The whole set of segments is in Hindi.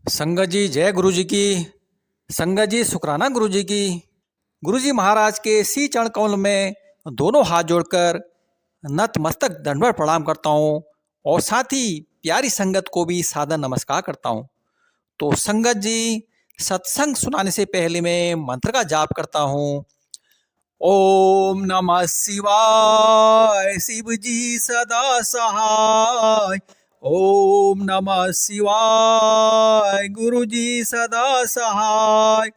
संगत जी जय गुरु जी की। संगत जी शुक्राना गुरु जी की। गुरु जी महाराज के सी चरण कमल में दोनों हाथ जोड़कर नतमस्तक दंडवत प्रणाम करता हूँ और साथ ही प्यारी संगत को भी सादर नमस्कार करता हूँ। तो संगत जी, सत्संग सुनाने से पहले मैं मंत्र का जाप करता हूँ। ओम नमः शिवाय, शिव जी सदा सहाय। ओम नमः शिवाय, गुरु जी सदा सहाय।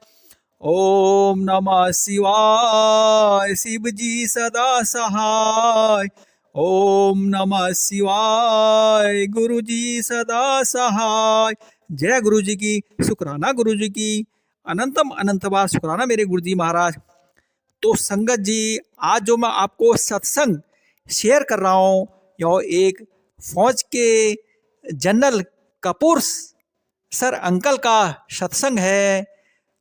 ओम नमः शिवाय, शिव जी सदा सहाय। ओम नमः शिवाय, गुरु जी सदा सहाय। जय गुरु जी की, शुक्राना गुरु जी की। अनंतम अनंतबार शुक्राना मेरे गुरु जी महाराज। तो संगत जी, आज जो मैं आपको सत्संग शेयर कर रहा हूँ, यह एक फौज के जनरल कपूर सर अंकल का सत्संग है।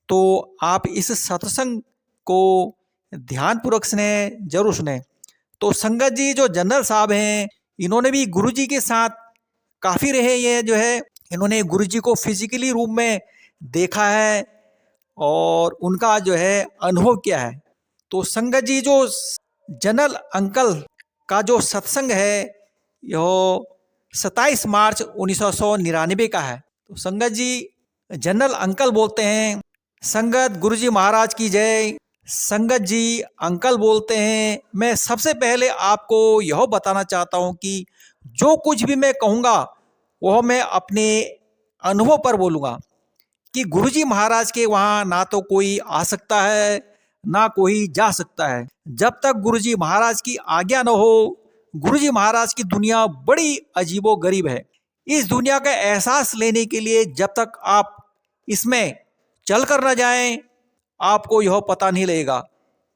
तो आप इस सत्संग को ध्यानपूर्वक सुने, जरूर सुने। तो संगत जी, जो जनरल साहब हैं, इन्होंने भी गुरु जी के साथ काफ़ी रहे। ये जो है, इन्होंने गुरु जी को फिजिकली रूप में देखा है और उनका जो है अनुभव किया है। तो संगत जी, जो जनरल अंकल का जो सत्संग है, यह 27 मार्च 1999 का है। तो संगत जी, जनरल अंकल बोलते हैं, संगत गुरु जी महाराज की जय। संगत जी, अंकल बोलते हैं, मैं सबसे पहले आपको यह बताना चाहता हूँ कि जो कुछ भी मैं कहूँगा वह मैं अपने अनुभव पर बोलूँगा कि गुरुजी महाराज के वहाँ ना तो कोई आ सकता है ना कोई जा सकता है। जब तक गुरुजी महाराज की आज्ञा न हो, गुरुजी महाराज की दुनिया बड़ी अजीबो गरीब है। इस दुनिया का एहसास लेने के लिए जब तक आप इसमें चल कर न जाएं, आपको यह पता नहीं लगेगा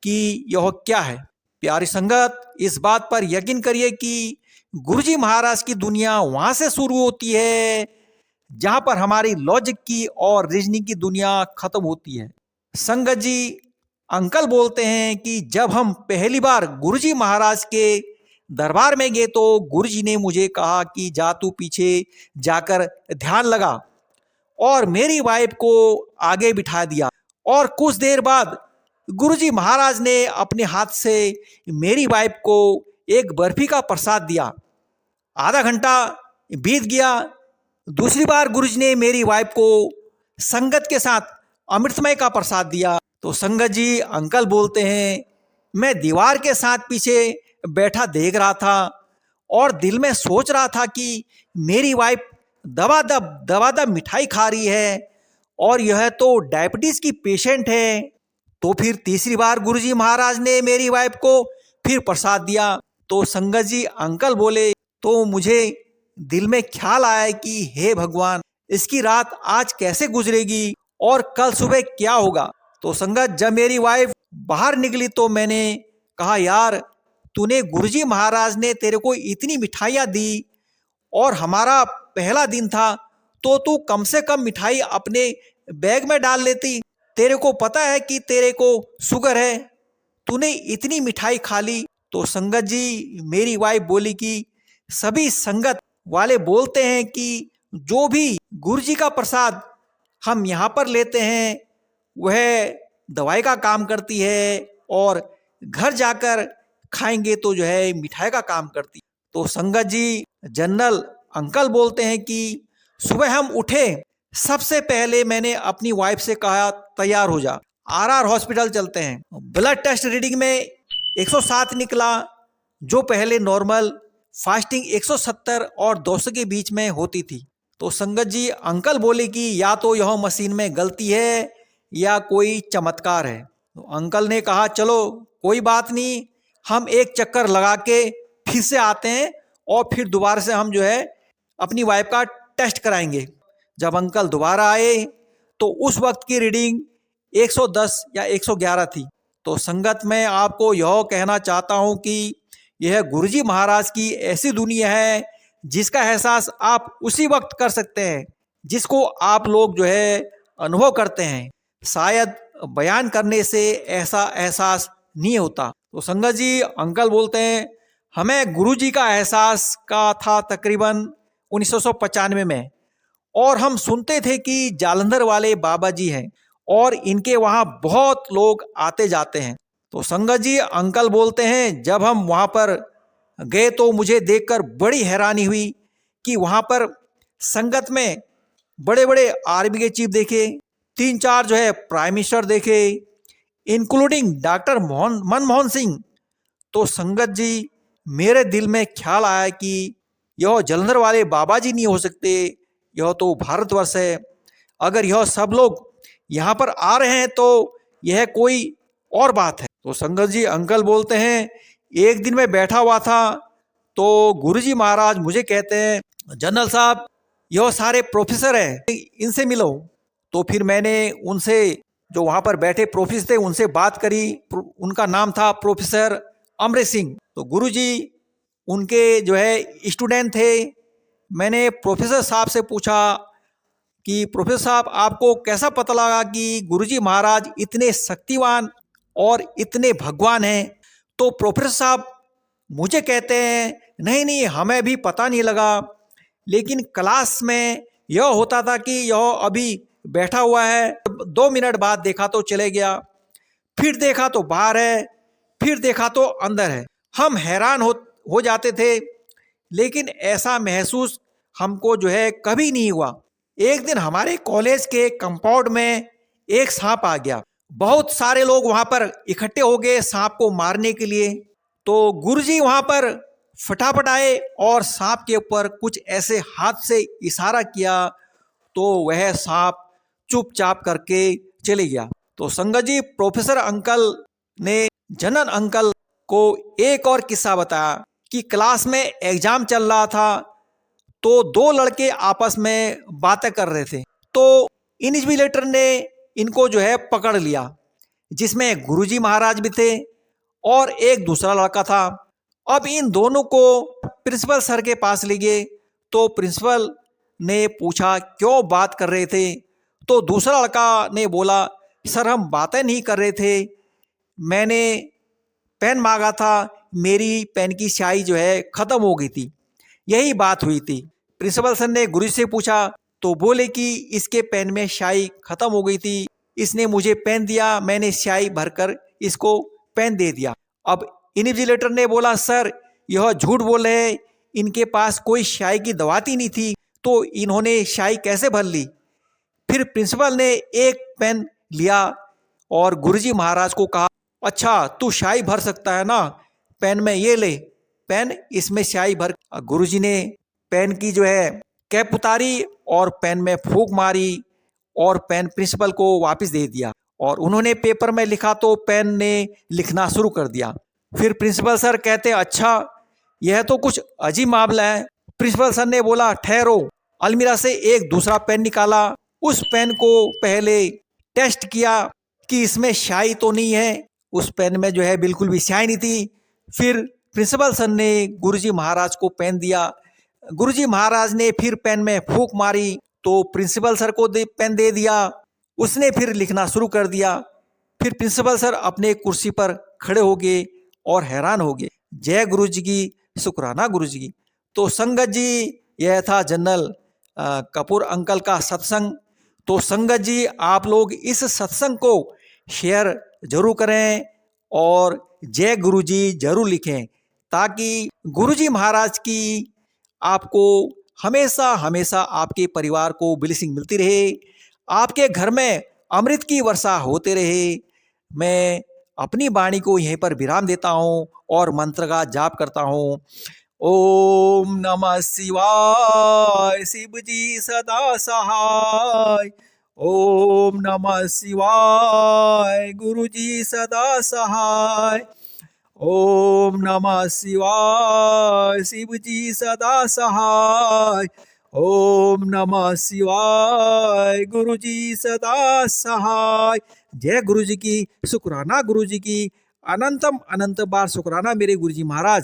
कि यह क्या है। प्यारी संगत, इस बात पर यकीन करिए कि गुरुजी महाराज की दुनिया वहाँ से शुरू होती है जहाँ पर हमारी लॉजिक की और रीजनिंग की दुनिया खत्म होती है। संगत जी, अंकल बोलते हैं कि जब हम पहली बार गुरुजी महाराज के दरबार में गए तो गुरुजी ने मुझे कहा कि जा तू पीछे जाकर ध्यान लगा, और मेरी वाइफ को आगे बिठा दिया। और कुछ देर बाद गुरुजी महाराज ने अपने हाथ से मेरी वाइफ को एक बर्फी का प्रसाद दिया। आधा घंटा बीत गया। दूसरी बार गुरुजी ने मेरी वाइफ को संगत के साथ अमृतमय का प्रसाद दिया। तो संगत जी, अंकल बोलते हैं, मैं दीवार के साथ पीछे बैठा देख रहा था और दिल में सोच रहा था कि मेरी वाइफ दबादब मिठाई खा रही है और यह तो डायबिटीज़ की पेशेंट है। तो फिर तीसरी बार गुरुजी महाराज ने मेरी वाइफ को फिर प्रसाद दिया। तो संगत जी, अंकल बोले, तो मुझे दिल में ख्याल आया कि हे भगवान, इसकी रात आज कैसे गुजरेगी और कल सुबह क्या होगा। तो संगत, जब मेरी वाइफ बाहर निकली तो मैंने कहा, यार तूने गुरुजी महाराज ने तेरे को इतनी मिठाइयाँ दी और हमारा पहला दिन था, तो तू कम से कम मिठाई अपने बैग में डाल लेती। तेरे को पता है कि तेरे को शुगर है, तूने इतनी मिठाई खा ली। तो संगत जी, मेरी वाइफ बोली कि सभी संगत वाले बोलते हैं कि जो भी गुरुजी का प्रसाद हम यहाँ पर लेते हैं वह दवाई का काम करती है और घर जाकर खाएंगे तो जो है मिठाई का काम करती है। तो संगत जी, जनरल अंकल बोलते हैं कि सुबह हम उठे, सबसे पहले मैंने अपनी वाइफ से कहा, तैयार हो जा, आरआर हॉस्पिटल चलते हैं। ब्लड टेस्ट रीडिंग में 107 निकला, जो पहले नॉर्मल फास्टिंग 170 और 200 के बीच में होती थी। तो संगत जी, अंकल बोले कि या तो यह मशीन में गलती है या कोई चमत्कार है। तो अंकल ने कहा, चलो कोई बात नहीं, हम एक चक्कर लगा के फिर से आते हैं और फिर दोबारा से हम जो है अपनी वाइफ का टेस्ट कराएंगे। जब अंकल दोबारा आए तो उस वक्त की रीडिंग 110 या 111 थी। तो संगत, मैं आपको यह कहना चाहता हूँ कि यह गुरुजी महाराज की ऐसी दुनिया है जिसका एहसास आप उसी वक्त कर सकते हैं जिसको आप लोग जो है अनुभव करते हैं। शायद बयान करने से ऐसा एहसास नहीं होता। तो संगत जी, अंकल बोलते हैं, हमें गुरुजी का एहसास का था तकरीबन 1995 में, और हम सुनते थे कि जालंधर वाले बाबा जी हैं और इनके वहाँ बहुत लोग आते जाते हैं। तो संगत जी अंकल बोलते हैं, जब हम वहाँ पर गए तो मुझे देखकर बड़ी हैरानी हुई कि वहाँ पर संगत में बड़े बड़े आर्मी के चीफ देखे, 3-4 जो है प्राइम मिनिस्टर देखे, इंक्लूडिंग डॉक्टर मनमोहन सिंह। तो संगत जी मेरे दिल में ख्याल आया कि यह जालंधर वाले बाबा जी नहीं हो सकते, यह तो भारतवर्ष है। अगर यह सब लोग यहाँ पर आ रहे हैं तो यह कोई और बात है। तो संगत जी अंकल बोलते हैं, एक दिन मैं बैठा हुआ था तो गुरुजी महाराज मुझे कहते हैं, जनरल साहब यह सारे प्रोफेसर हैं, इनसे मिलो। तो फिर मैंने उनसे, जो वहाँ पर बैठे प्रोफेसर थे, उनसे बात करी। उनका नाम था प्रोफेसर अमृत सिंह। तो गुरुजी उनके जो है स्टूडेंट थे। मैंने प्रोफेसर साहब से पूछा कि प्रोफेसर साहब आपको कैसा पता लगा कि गुरुजी महाराज इतने शक्तिवान और इतने भगवान हैं? तो प्रोफेसर साहब मुझे कहते हैं, नहीं नहीं हमें भी पता नहीं लगा, लेकिन क्लास में यह होता था कि यह अभी बैठा हुआ है, 2 मिनट बाद देखा तो चले गया, फिर देखा तो बाहर है, फिर देखा तो अंदर है। हम हैरान हो जाते थे, लेकिन ऐसा महसूस हमको जो है कभी नहीं हुआ। एक दिन हमारे कॉलेज के कंपाउंड में एक सांप आ गया। बहुत सारे लोग वहाँ पर इकट्ठे हो गए सांप को मारने के लिए। तो गुरुजी वहाँ पर फटाफट आए और सांप के ऊपर कुछ ऐसे हाथ से इशारा किया तो वह सांप चुपचाप करके चले गया। तो संगत जी प्रोफेसर अंकल ने जनरल अंकल को एक और किस्सा बताया कि क्लास में एग्जाम चल रहा था तो 2 लड़के आपस में बातें कर रहे थे। तो इन्विजिलेटर ने इनको जो है पकड़ लिया, जिसमें गुरुजी महाराज भी थे और एक दूसरा लड़का था। अब इन दोनों को प्रिंसिपल सर के पास ले गए। तो प्रिंसिपल ने पूछा क्यों बात कर रहे थे? तो दूसरा लड़का ने बोला, सर हम बातें नहीं कर रहे थे, मैंने पेन मांगा था, मेरी पेन की स्याही जो है ख़त्म हो गई थी, यही बात हुई थी। प्रिंसिपल सर ने गुरुजी से पूछा तो बोले कि इसके पेन में स्याही ख़त्म हो गई थी, इसने मुझे पेन दिया, मैंने स्याही भरकर इसको पेन दे दिया। अब इन्विजिलेटर ने बोला, सर यह झूठ बोल रहे हैं, इनके पास कोई स्याही की दवाती नहीं थी, तो इन्होंने स्याही कैसे भर ली? फिर प्रिंसिपल ने एक पेन लिया और गुरुजी महाराज को कहा, अच्छा तू स्याही भर सकता है ना, पेन में ये ले पेन, इसमें स्याही भर। गुरुजी ने पेन की जो है कैप उतारी और पेन में फूंक मारी और पेन प्रिंसिपल को वापस दे दिया और उन्होंने पेपर में लिखा तो पेन ने लिखना शुरू कर दिया। फिर प्रिंसिपल सर कहते, अच्छा यह तो कुछ अजीब मामला है। प्रिंसिपल सर ने बोला, ठहरो। अलमीरा से एक दूसरा पेन निकाला, उस पेन को पहले टेस्ट किया कि इसमें स्याही तो नहीं है। उस पेन में जो है बिल्कुल भी स्याही नहीं थी। फिर प्रिंसिपल सर ने गुरुजी महाराज को पेन दिया। गुरुजी महाराज ने फिर पेन में फूंक मारी तो प्रिंसिपल सर को पेन दे दिया। उसने फिर लिखना शुरू कर दिया। फिर प्रिंसिपल सर अपने कुर्सी पर खड़े हो गए और हैरान हो गए। जय गुरुजी की, शुक्राना गुरुजी की। तो संगत जी यह था जनरल कपूर अंकल का सत्संग। तो संगत जी आप लोग इस सत्संग को शेयर जरूर करें और जय गुरुजी जरूर लिखें, ताकि गुरुजी महाराज की आपको हमेशा हमेशा आपके परिवार को ब्लेसिंग मिलती रहे, आपके घर में अमृत की वर्षा होते रहे। मैं अपनी वाणी को यहीं पर विराम देता हूँ और मंत्र का जाप करता हूँ। ओम नमः शिवाय, शिव जी सदा सहाय। ओम नमः शिवाय, गुरु जी सदा सहाय। ओम नमः शिवाय, शिव जी सदा सहाय। ओम नमः शिवाय, गुरु जी सदा सहाय। जय गुरु जी की, शुक्राना गुरु जी की, अनंतम अनंत बार शुक्राना मेरे गुरु जी महाराज।